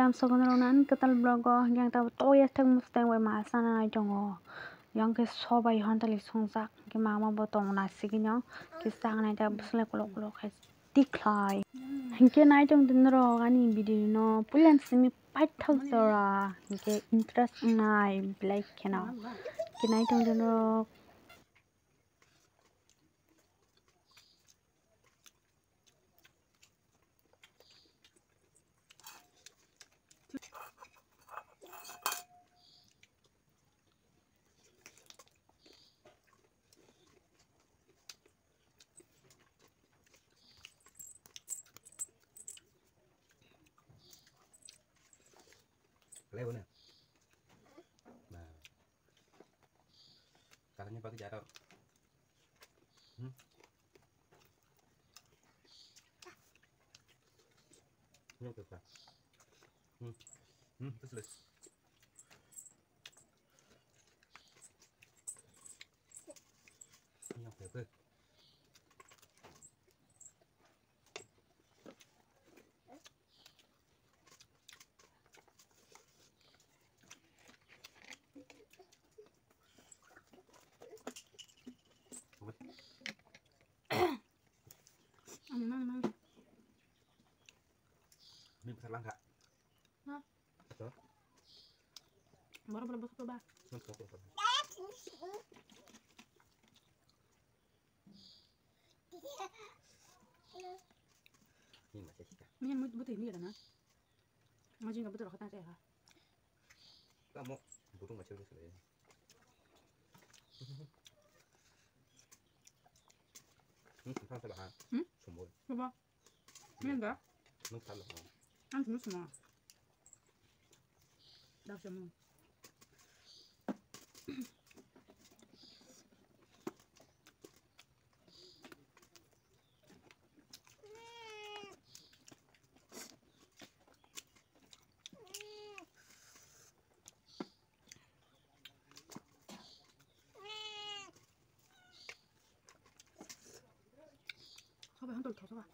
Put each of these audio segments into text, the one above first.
langsung nang ketal blogo yang tahu toya teng mustang we masana jongo yang ke sobai hantali songsak ke mama botong nasi kinyo ke sang nai ta busle kolok ke diklai ke nai jong dinro ani bidino pulen simi paithau sora ke interest nai black kena ke nai jong dinro Lewat nih. Nah, caranya pakai jarak. Ini apa? Terus. Ini apa? Ini besar langka. Hah? Betul. Baru berbesar coba. Ini masih sisa. Ini yang betul ini kan? Ngaji nggak betul kata saya. Kamu burung macam itu ya. Kan salah. Sumur. Coba. Ini enggak? Salah. Kan semua. Dah semua. Coba hantul kau coba.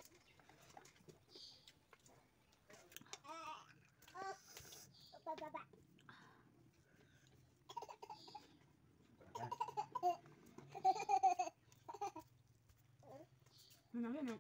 Mana ni?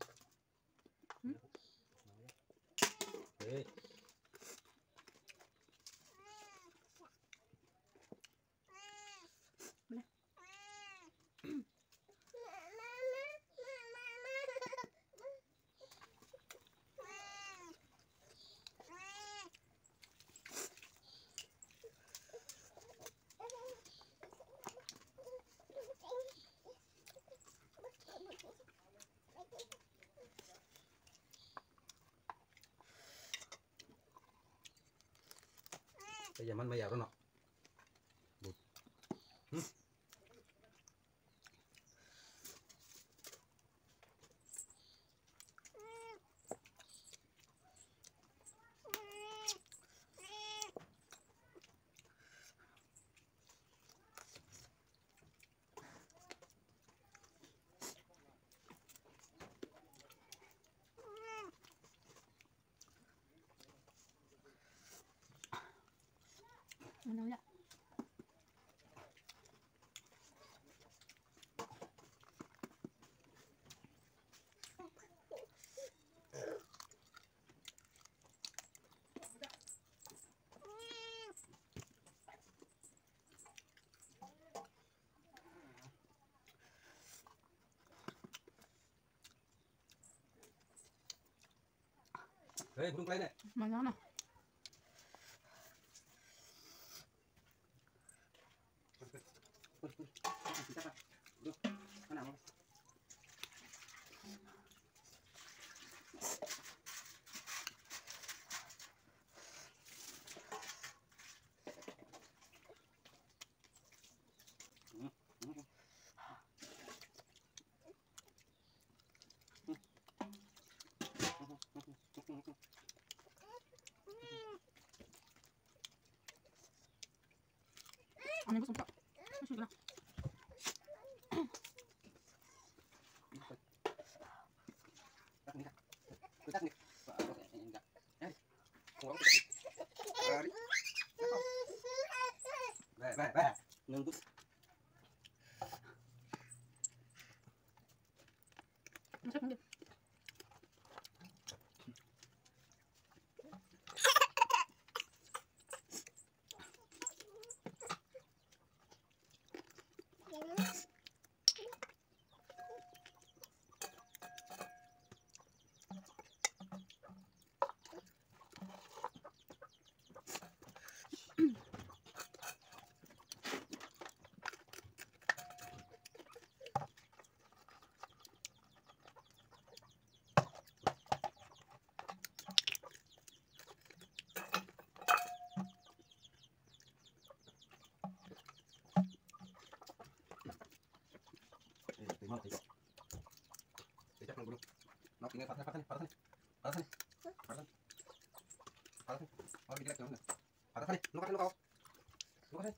Zaman mày giàu đó nọ. Mana ya? Burung lain deh. Mana? Ani bos buka. Masuk lah. Enggak. Enggak. Nunggu. Mau tidak? Tidak perlu dulu. Mau tinggal patah patah nih, patah nih, patah nih, patah nih, patah nih. Oh tidak jangan. Patah nih, lu kau, lu kasih.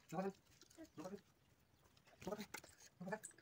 Lu kasih, lu kasih, lu kasih, lu kasih.